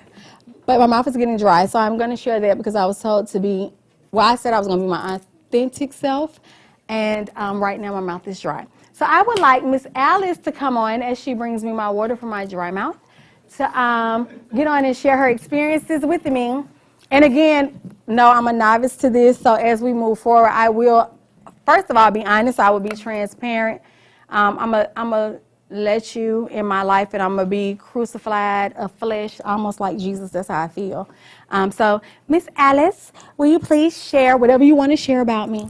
But my mouth is getting dry, so I'm going to share that because I was told to be, well, I said I was going to be my authentic self, and right now my mouth is dry. So I would like Miss Alice to come on as she brings me my water for my dry mouth to get on and share her experiences with me. And again, no, I'm a novice to this, so as we move forward, I will, first of all, be honest. I will be transparent. I'm a let you in my life, and I'm going to be crucified of flesh, almost like Jesus. That's how I feel. So, Miss Alice, will you please share whatever you want to share about me?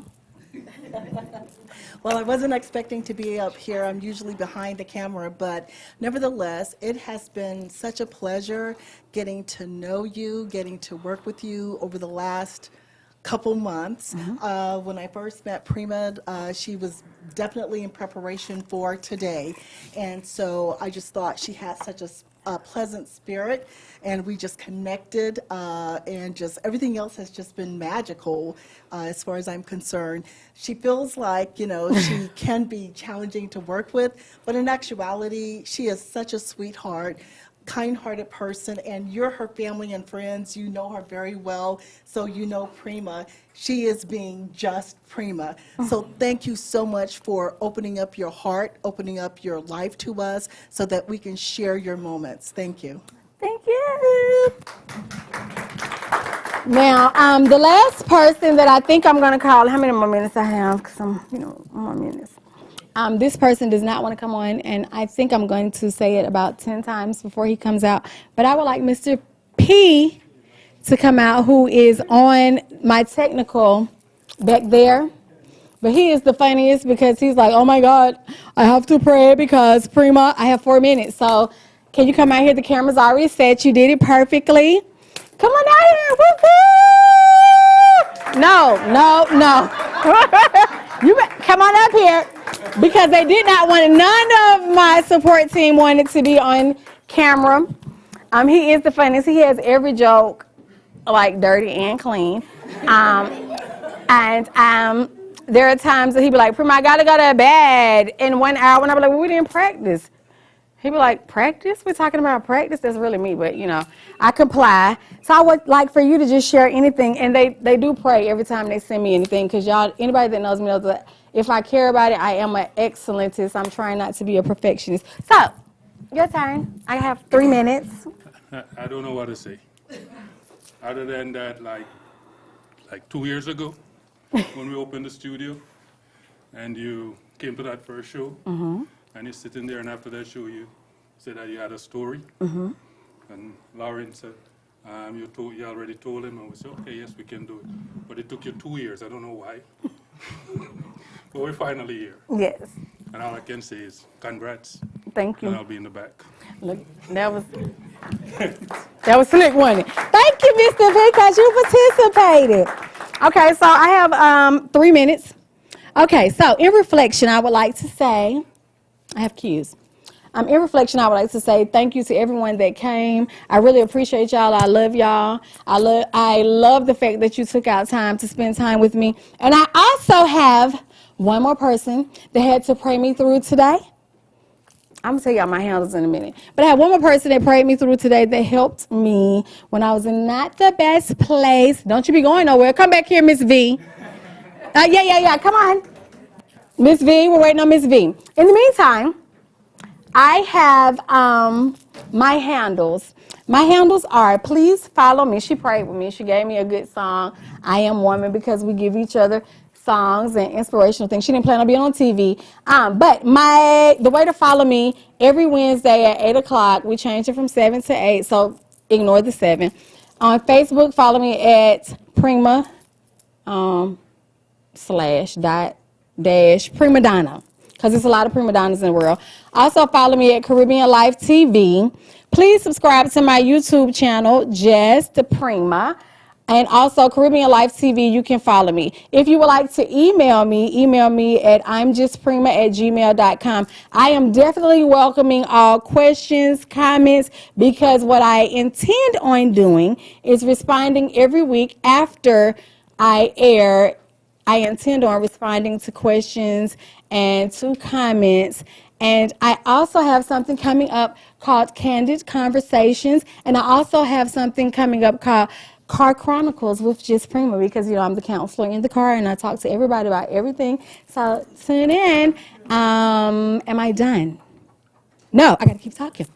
Well, I wasn't expecting to be up here. I'm usually behind the camera, but nevertheless, it has been such a pleasure getting to know you, getting to work with you over the last couple months. When I first met PrimA, she was definitely in preparation for today. And so I just thought she had such a pleasant spirit, and we just connected, and just everything else has just been magical as far as I'm concerned. She feels like, you know, she can be challenging to work with, but in actuality, she is such a sweetheart, kind-hearted person, and you're her family and friends. You know her very well, so you know PrimA. She is being just PrimA. So thank you so much for opening up your heart, opening up your life to us so that we can share your moments. Thank you. Thank you. Now, the last person that I think I'm going to call, how many more minutes I have? Because more minutes. This person does not want to come on, and I think I'm going to say it about 10 times before he comes out. But I would like Mr. P to come out, who is on my technical back there. But he is the funniest because he's like, oh, my God, I have to pray because PrimA, I have 4 minutes. So can you come out here? The camera's already set. You did it perfectly. Come on out here. Woo-hoo! No. You come on up here. Because they did not want it. None of my support team wanted to be on camera. He is the funniest. He has every joke, like, dirty and clean. And there are times that he'd be like, PrimA, I got to go to bed in 1 hour. And I'd be like, well, we didn't practice. He'd be like, practice? We're talking about practice? That's really me, but, I comply. So I would like for you to just share anything. And they do pray every time they send me anything, because anybody that knows me knows that if I care about it, I am an excellentist. I'm trying not to be a perfectionist. So, your turn. I have 3 minutes. I don't know what to say. Other than that, like 2 years ago, when we opened the studio, and you came to that first show, and you're sitting there, and after that show, you said that you had a story. And Lauren said, you already told him, and we said, okay, yes, we can do it. But it took you 2 years. I don't know why. But we're finally here. Yes. And all I can say is congrats. Thank you. And I'll be in the back. Look, that was slick, wasn't it? Thank you, Mr. P, because you participated. Okay, so I have 3 minutes. Okay, so in reflection, I would like to say I have cues. In reflection, I would like to say thank you to everyone that came. I really appreciate y'all. I love y'all. I love the fact that you took out time to spend time with me. And I also have one more person that had to pray me through today. I'm going to tell y'all my handles in a minute. But I have one more person that prayed me through today that helped me when I was in not the best place. Don't you be going nowhere. Come back here, Miss V. Yeah. Come on. Miss V, we're waiting on Miss V. In the meantime, I have my handles. My handles are, please follow me. She prayed with me. She gave me a good song, I Am Woman, because we give each other songs and inspirational things. She didn't plan on being on TV. But the way to follow me, every Wednesday at 8 o'clock, we change it from 7 to 8, so ignore the 7. On Facebook, follow me at PrimA /prima donna, because there's a lot of prima donnas in the world. Also follow me at Caribbean Life TV. Please subscribe to my YouTube channel, Just PrimA. And also Caribbean Life TV, you can follow me. If you would like to email me at imjustprima@gmail.com. I am definitely welcoming all questions, comments, because what I intend on doing is responding every week after I air. I intend on responding to questions and to comments. And I also have something coming up called Candid Conversations. And I also have something coming up called Car Chronicles with Just PrimA, because, I'm the counselor in the car and I talk to everybody about everything. So tune in. Am I done? No, I got to keep talking.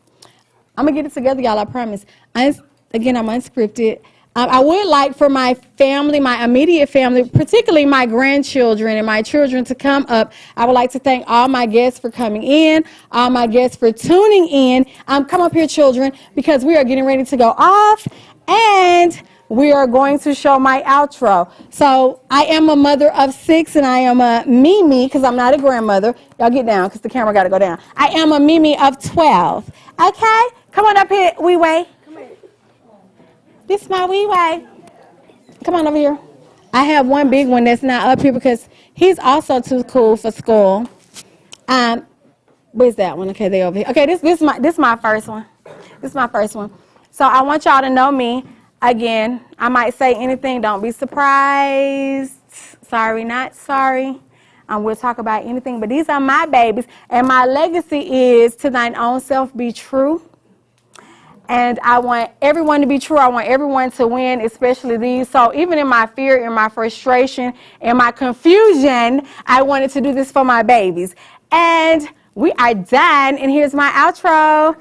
I'm going to get it together, y'all, I promise. Again, I'm unscripted. I would like for my family, my immediate family, particularly my grandchildren and my children, to come up. I would like to thank all my guests for coming in, all my guests for tuning in. Come up here, children, because we are getting ready to go off, and we are going to show my outro. So I am a mother of 6, and I am a Mimi, because I'm not a grandmother. Y'all get down, because the camera got to go down. I am a Mimi of 12. Okay? Come on up here, Wee Way. This is my Wee Way. Come on over here. I have one big one that's not up here because he's also too cool for school. Where's that one? Okay, they over here. Okay, this is my first one. This is my first one. So I want y'all to know me. Again, I might say anything. Don't be surprised. Sorry, not sorry. We'll talk about anything. But these are my babies. And my legacy is to thine own self be true. And I want everyone to be true. I want everyone to win, especially these. So even in my fear, in my frustration, in my confusion, I wanted to do this for my babies. And we are done. And here's my outro.